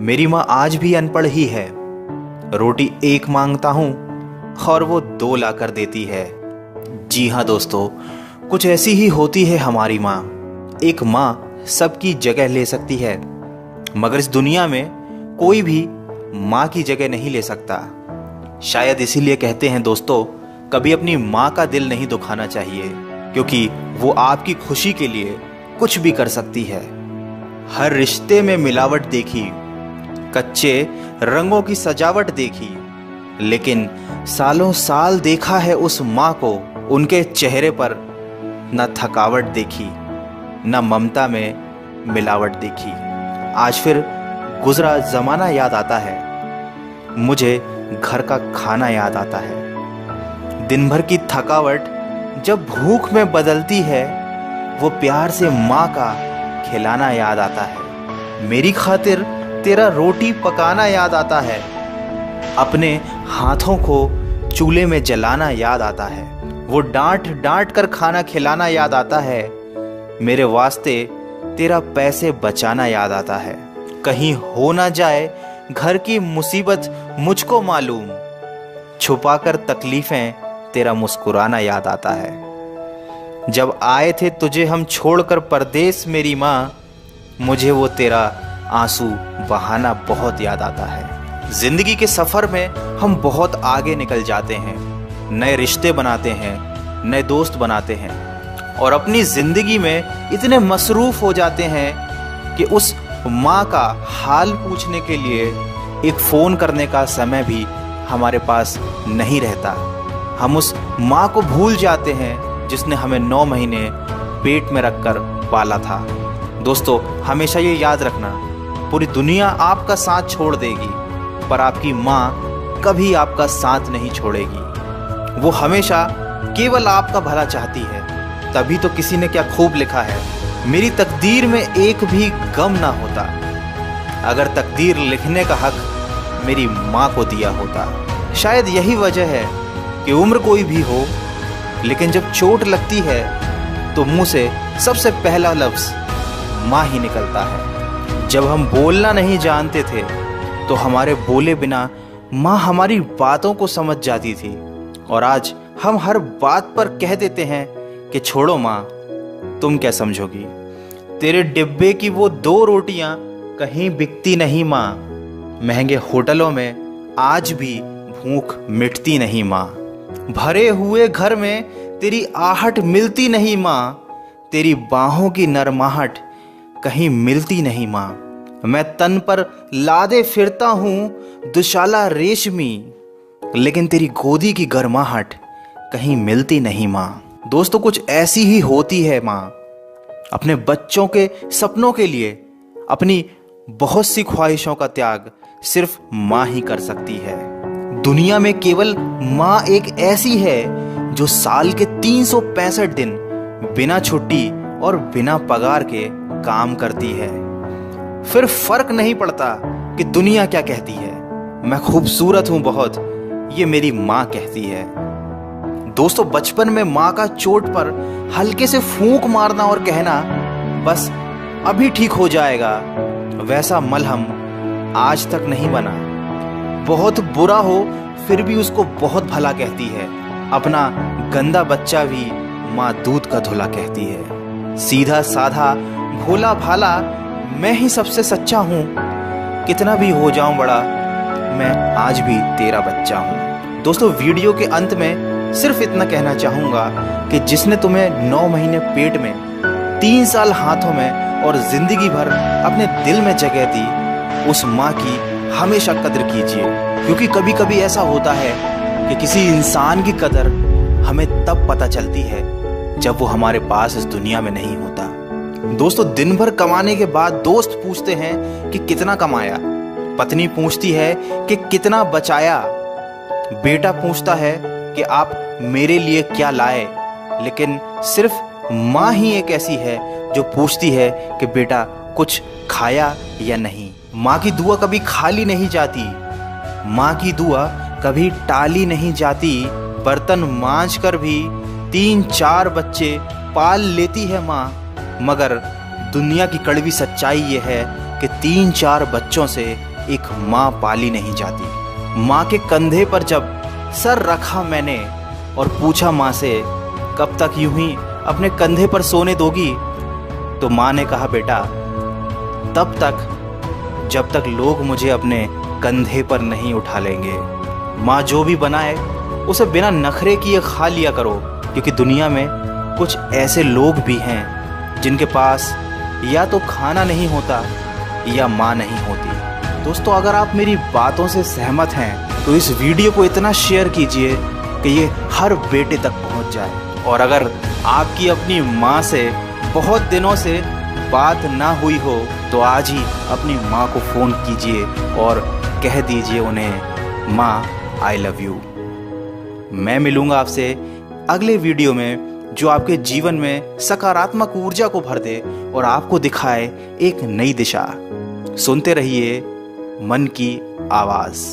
मेरी माँ आज भी अनपढ़ ही है। रोटी एक मांगता हूँ और वो दो लाकर देती है। जी हाँ दोस्तों, कुछ ऐसी ही होती है हमारी माँ। एक माँ सबकी जगह ले सकती है, मगर इस दुनिया में कोई भी माँ की जगह नहीं ले सकता। शायद इसीलिए कहते हैं दोस्तों, कभी अपनी माँ का दिल नहीं दुखाना चाहिए, क्योंकि वो आपकी खुशी के लिए कुछ भी कर सकती है। हर रिश्ते में मिलावट देखी, कच्चे रंगों की सजावट देखी, लेकिन सालों साल देखा है उस माँ को, उनके चेहरे पर न थकावट देखी, न ममता में मिलावट देखी। आज फिर गुजरा जमाना याद आता है, मुझे घर का खाना याद आता है। दिन भर की थकावट जब भूख में बदलती है, वो प्यार से माँ का खिलाना याद आता है। मेरी खातिर तेरा रोटी पकाना याद आता है, अपने हाथों को चूल्हे में जलाना याद आता है। वो डांट डांट कर खाना खिलाना याद आता है, मेरे वास्ते तेरा पैसे बचाना याद आता है। कहीं हो ना जाए घर की मुसीबत मुझको मालूम, छुपाकर तकलीफें तेरा मुस्कुराना याद आता है। जब आए थे तुझे हम छोड़कर परदेस मेरी माँ, मुझे वो तेरा आंसू बहाना बहुत याद आता है। जिंदगी के सफ़र में हम बहुत आगे निकल जाते हैं, नए रिश्ते बनाते हैं, नए दोस्त बनाते हैं और अपनी ज़िंदगी में इतने मसरूफ़ हो जाते हैं कि उस माँ का हाल पूछने के लिए एक फ़ोन करने का समय भी हमारे पास नहीं रहता। हम उस माँ को भूल जाते हैं जिसने हमें 9 महीने पेट में रखकर पाला था। दोस्तों, हमेशा ये याद रखना, पूरी दुनिया आपका साथ छोड़ देगी, पर आपकी माँ कभी आपका साथ नहीं छोड़ेगी। वो हमेशा केवल आपका भला चाहती है। तभी तो किसी ने क्या खूब लिखा है, मेरी तकदीर में एक भी गम ना होता, अगर तकदीर लिखने का हक मेरी माँ को दिया होता। शायद यही वजह है कि उम्र कोई भी हो, लेकिन जब चोट लगती है तो मुंह से सबसे पहला लफ्ज़ माँ ही निकलता है। जब हम बोलना नहीं जानते थे तो हमारे बोले बिना माँ हमारी बातों को समझ जाती थी, और आज हम हर बात पर कह देते हैं कि छोड़ो माँ, तुम क्या समझोगी। तेरे डिब्बे की वो 2 रोटियां कहीं बिकती नहीं माँ, महंगे होटलों में आज भी भूख मिटती नहीं माँ। भरे हुए घर में तेरी आहट मिलती नहीं माँ, तेरी बाहों की नरमाहट कहीं मिलती नहीं माँ। मैं तन पर लादे फिरता हूँ दुशाला रेशमी, लेकिन तेरी गोदी की गर्माहट कहीं मिलती नहीं माँ। दोस्तों, कुछ ऐसी ही होती है माँ। अपने बच्चों के सपनों के लिए अपनी बहुत सी ख्वाहिशों का त्याग सिर्फ माँ ही कर सकती है। दुनिया में केवल माँ एक ऐसी है जो साल के 365 दिन बिना छुट्टी और बिना पगार के काम करती है। फिर फर्क नहीं पड़ता कि दुनिया क्या कहती है, मैं खूबसूरत हूँ बहुत, ये मेरी माँ कहती है। दोस्तों, बचपन में माँ का चोट पर हल्के से फूंक मारना और कहना बस अभी ठीक हो जाएगा, वैसा मलहम आज तक नहीं बना। बहुत बुरा हो फिर भी उसको बहुत भला कहती है। अपना गंदा बच्चा भी माँ दूध का धुला कहती है। सीधा साधा भोला भाला मैं ही सबसे सच्चा हूँ, कितना भी हो जाऊं बड़ा, मैं आज भी तेरा बच्चा हूँ। दोस्तों, वीडियो के अंत में सिर्फ इतना कहना चाहूँगा कि जिसने तुम्हें 9 महीने पेट में, 3 साल हाथों में और ज़िंदगी भर अपने दिल में जगह दी, उस माँ की हमेशा कदर कीजिए, क्योंकि कभी कभी ऐसा होता है कि किसी इंसान की कदर हमें तब पता चलती है जब वो हमारे पास इस दुनिया में नहीं होता। दोस्तों, दिन भर कमाने के बाद दोस्त पूछते हैं कि कितना कमाया, पत्नी पूछती है कि कितना बचाया, बेटा पूछता है कि आप मेरे लिए क्या लाए, लेकिन सिर्फ माँ ही एक ऐसी है जो पूछती है कि बेटा कुछ खाया या नहीं। माँ की दुआ कभी खाली नहीं जाती, माँ की दुआ कभी टाली नहीं जाती। बर्तन मांज कर भी 3-4 बच्चे पाल लेती है माँ, मगर दुनिया की कड़वी सच्चाई ये है कि 3-4 बच्चों से एक माँ पाली नहीं जाती। माँ के कंधे पर जब सर रखा मैंने और पूछा माँ से कब तक यूं ही अपने कंधे पर सोने दोगी, तो माँ ने कहा बेटा तब तक जब तक लोग मुझे अपने कंधे पर नहीं उठा लेंगे। माँ जो भी बनाए उसे बिना नखरे किए खा लिया करो, क्योंकि दुनिया में कुछ ऐसे लोग भी हैं जिनके पास या तो खाना नहीं होता या माँ नहीं होती। दोस्तों, अगर आप मेरी बातों से सहमत हैं तो इस वीडियो को इतना शेयर कीजिए कि ये हर बेटे तक पहुंच जाए। और अगर आपकी अपनी माँ से बहुत दिनों से बात ना हुई हो तो आज ही अपनी माँ को फ़ोन कीजिए और कह दीजिए उन्हें माँ आई लव यू। मैं मिलूँगा आपसे अगले वीडियो में जो आपके जीवन में सकारात्मक ऊर्जा को भर दे और आपको दिखाए एक नई दिशा। सुनते रहिए मन की आवाज़।